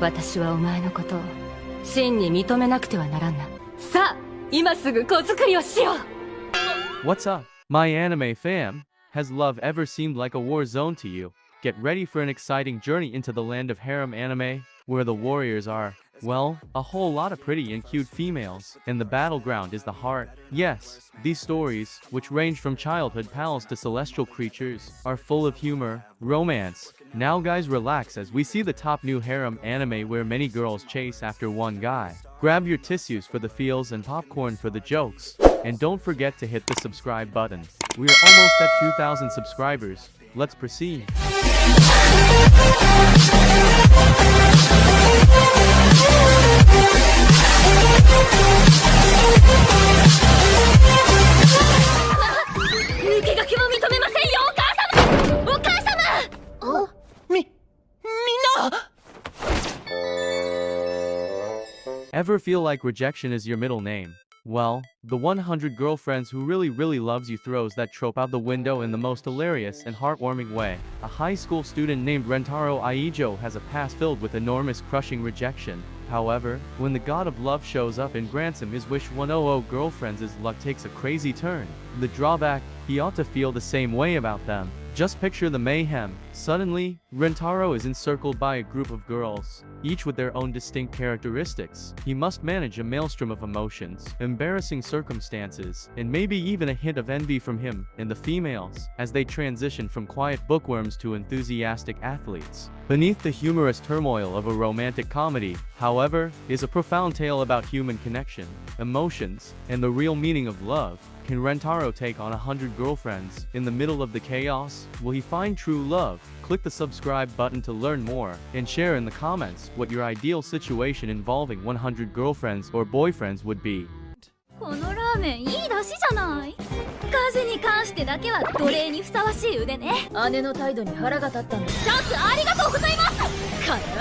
私はお前のことを真に認めなくてはならんな。さあ、今すぐ子作りをしよう。 What's up, my anime fam? Has love ever seemed like a war zone to you? Get ready for an exciting journey into the land of harem anime, where the warriors are, well, a whole lot of pretty and cute females, and the battleground is the heart. Yes, these stories, which range from childhood pals to celestial creatures, are full of humor, romance. Now guys, relax as we see the top new harem anime where many girls chase after one guy. Grab your tissues for the feels and popcorn for the jokes. And don't forget to hit the subscribe button. We are almost at 2,000 subscribers. Let's proceed. Ever feel like rejection is your middle name? Well, the 100 girlfriends who really loves you throws that trope out the window in the most hilarious and heartwarming way. A high school student named Rentaro Aijo has a past filled with enormous crushing rejection. However, when the god of love shows up and grants him his wish 100 girlfriends, his luck takes a crazy turn. The drawback, he ought to feel the same way about them. Just picture the mayhem. Suddenly, Rentaro is encircled by a group of girls, each with their own distinct characteristics. He must manage a maelstrom of emotions, embarrassing circumstances, and maybe even a hint of envy from him and the females, as they transition from quiet bookworms to enthusiastic athletes. Beneath the humorous turmoil of a romantic comedy, however, is a profound tale about human connection, emotions, and the real meaning of love. Can Rentaro take on 100 girlfriends? In the middle of the chaos, will he find true love? Click the subscribe button to learn more, and share in the comments what your ideal situation involving 100 girlfriends or boyfriends would be. このラーメンいい出汁じゃない。家事に関してだけは奴隷にふさわしい腕ね。姉の態度に腹が立ったんです。チャンスありがとうございます。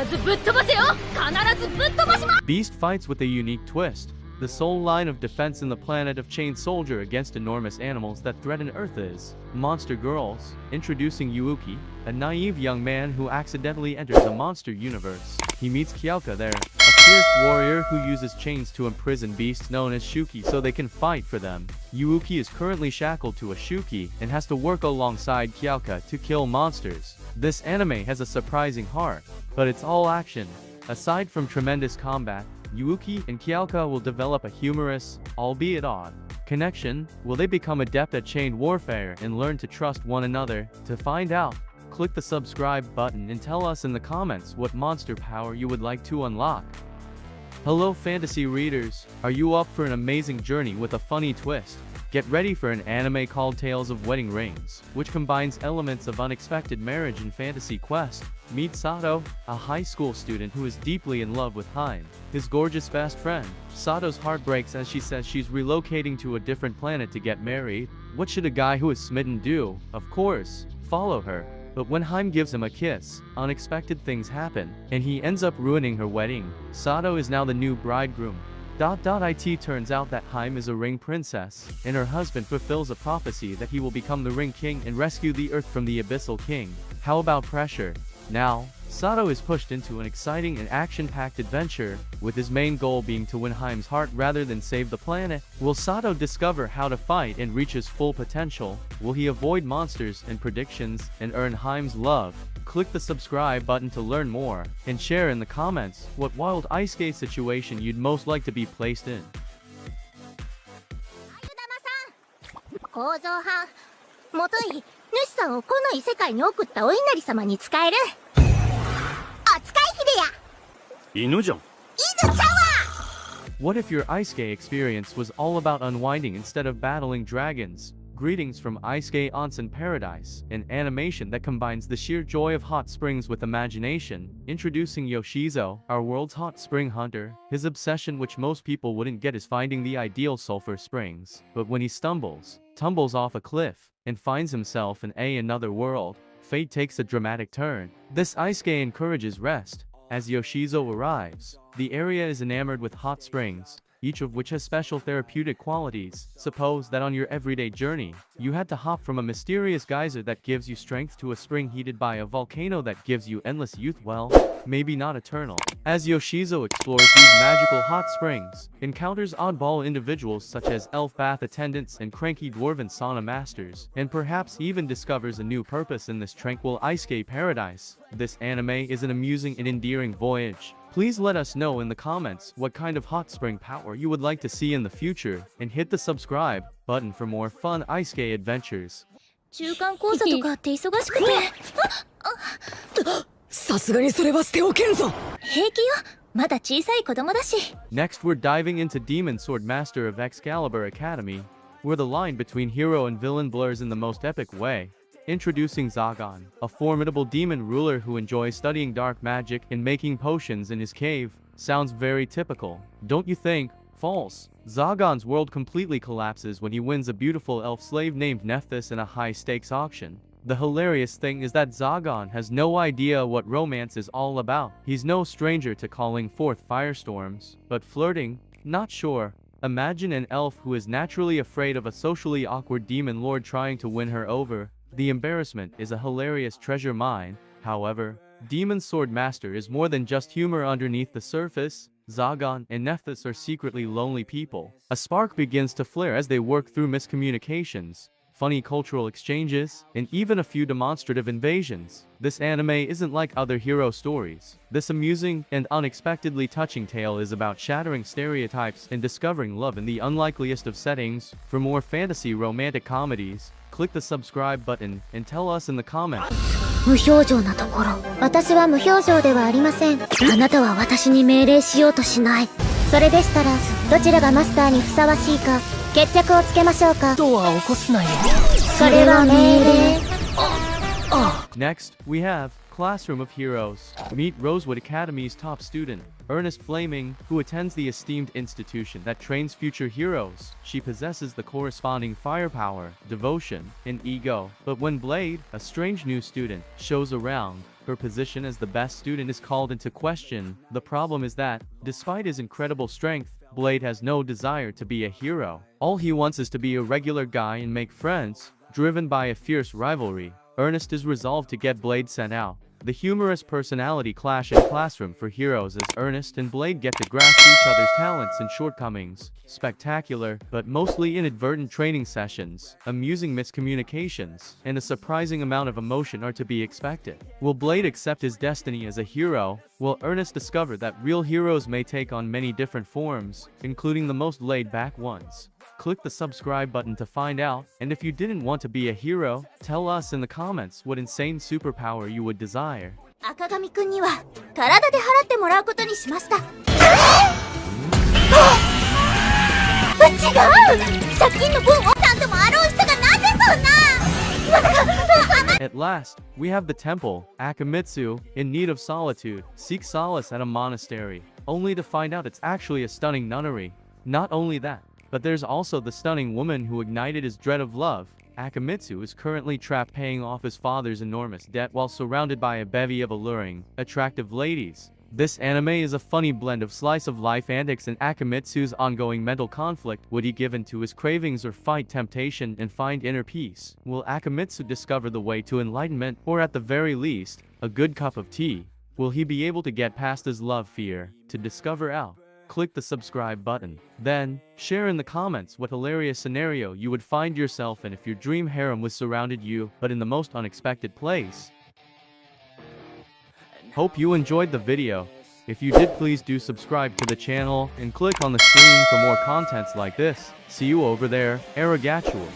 必ずぶっ飛ばせよ。必ずぶっ飛ばします。 Beast fights with a unique twist. The sole line of defense in the planet of Chain Soldier against enormous animals that threaten Earth is Monster Girls, introducing Yuuki, a naive young man who accidentally enters a monster universe. He meets Kyoka there, a fierce warrior who uses chains to imprison beasts known as Shuki so they can fight for them. Yuuki is currently shackled to a Shuki and has to work alongside Kyoka to kill monsters. This anime has a surprising heart, but it's all action. Aside from tremendous combat, Yuuki and Kyoka will develop a humorous, albeit odd, connection. Will they become adept at chain warfare and learn to trust one another? To find out, click the subscribe button and tell us in the comments what monster power you would like to unlock. Hello fantasy readers, are you up for an amazing journey with a funny twist? Get ready for an anime called Tales of Wedding Rings, which combines elements of unexpected marriage and fantasy quest. Meet Sato, a high school student who is deeply in love with Harem, his gorgeous best friend. Sato's heart breaks as she says she's relocating to a different planet to get married. What should a guy who is smitten do? Of course, follow her. But when Harem gives him a kiss, unexpected things happen, and he ends up ruining her wedding. Sato is now the new bridegroom. It turns out that Harem is a ring princess, and her husband fulfills a prophecy that he will become the ring king and rescue the earth from the abyssal king. How about pressure? Now, Sato is pushed into an exciting and action-packed adventure, with his main goal being to win Harem's heart rather than save the planet. Will Sato discover how to fight and reach his full potential? Will he avoid monsters and predictions and earn Harem's love? Click the subscribe button to learn more, and share in the comments what wild Isekai situation you'd most like to be placed in. 構造犯もとい主さんをこの異世界に送ったお稲荷様に仕えるお使い姫や犬じゃん。犬ちゃわ What if your Isekai experience was all about unwinding instead of battling dragons? Greetings from Isekai Onsen Paradise, an animation that combines the sheer joy of hot springs with imagination. Introducing Yoshizo, our world's hot spring hunter. His obsession, which most people wouldn't get, is finding the ideal sulfur springs. But when he tumbles off a cliff, and finds himself in another world, fate takes a dramatic turn. This Isekai encourages rest. As Yoshizo arrives, the area is enamored with hot springs, each of which has special therapeutic qualities. Suppose that on your everyday journey, you had to hop from a mysterious geyser that gives you strength to a spring heated by a volcano that gives you endless youth. Well, maybe not eternal. As Yoshizo explores these magical hot springs, encounters oddball individuals such as elf bath attendants and cranky dwarven sauna masters, and perhaps even discovers a new purpose in this tranquil isekai paradise. This anime is an amusing and endearing voyage. Please let us know in the comments what kind of hot spring power you would like to see in the future, and hit the subscribe button for more fun isekai adventures. 中間講座とかって忙しくてさすがにそれは捨ておけんぞ。平気よ、まだ小さい子供だし。 Next, we're diving into Demon Sword Master of Excalibur Academy, where the line between hero and villain blurs in the most epic way. Introducing Zagan, a formidable demon ruler who enjoys studying dark magic and making potions in his cave. Sounds very typical, don't you think? False. Zagan's world completely collapses when he wins a beautiful elf slave named Nephthys in a high-stakes auction. The hilarious thing is that Zagan has no idea what romance is all about. He's no stranger to calling forth firestorms, but flirting? Not sure. Imagine an elf who is naturally afraid of a socially awkward demon lord trying to win her over. The embarrassment is a hilarious treasure mine. However, Demon Sword Master is more than just humor underneath the surface. Zagan and Nephthys are secretly lonely people. A spark begins to flare as they work through miscommunications, funny cultural exchanges, and even a few demonstrative invasions. This anime isn't like other hero stories. This amusing and unexpectedly touching tale is about shattering stereotypes and discovering love in the unlikeliest of settings. For more fantasy romantic comedies, click the subscribe button and tell us in the comments. 無表情なところ。私は無表情ではありません。あなたは私に命令しようとしない。それでしたら、どちらがマスターにふさわしいか、決着をつけましょうか。ドアを起こすなよ。それは命令。Next, we have Classroom of Heroes. Meet Rosewood Academy's top student, Ernest Flaming, who attends the esteemed institution that trains future heroes. She possesses the corresponding firepower, devotion, and ego. But when Blade, a strange new student, shows around, her position as the best student is called into question. The problem is that, despite his incredible strength, Blade has no desire to be a hero. All he wants is to be a regular guy and make friends. Driven by a fierce rivalry, Ernest is resolved to get Blade sent out. The humorous personality clash in Classroom for Heroes as Ernest and Blade get to grasp each other's talents and shortcomings. Spectacular, but mostly inadvertent training sessions, amusing miscommunications, and a surprising amount of emotion are to be expected. Will Blade accept his destiny as a hero? Will Ernest discover that real heroes may take on many different forms, including the most laid-back ones? Click the subscribe button to find out, and if you didn't want to be a hero, tell us in the comments what insane superpower you would desire. 赤髪くんには体で払ってもらうことにしました。違う、借金の分をなんともあろう人がなんでそんな。 At last, we have the temple, Akamitsu, in need of solitude, seeks solace at a monastery, only to find out it's actually a stunning nunnery. Not only that, but there's also the stunning woman who ignited his dread of love. Akamitsu is currently trapped paying off his father's enormous debt while surrounded by a bevy of alluring, attractive ladies. This anime is a funny blend of slice-of-life antics and Akamitsu's ongoing mental conflict. Would he give in to his cravings or fight temptation and find inner peace? Will Akamitsu discover the way to enlightenment, or at the very least, a good cup of tea? Will he be able to get past his love fear, to discover out? Click the subscribe button. Then, share in the comments what hilarious scenario you would find yourself in if your dream harem was surrounded you, but in the most unexpected place. Hope you enjoyed the video. If you did, please do subscribe to the channel and click on the screen for more contents like this. See you over there, Arigatou.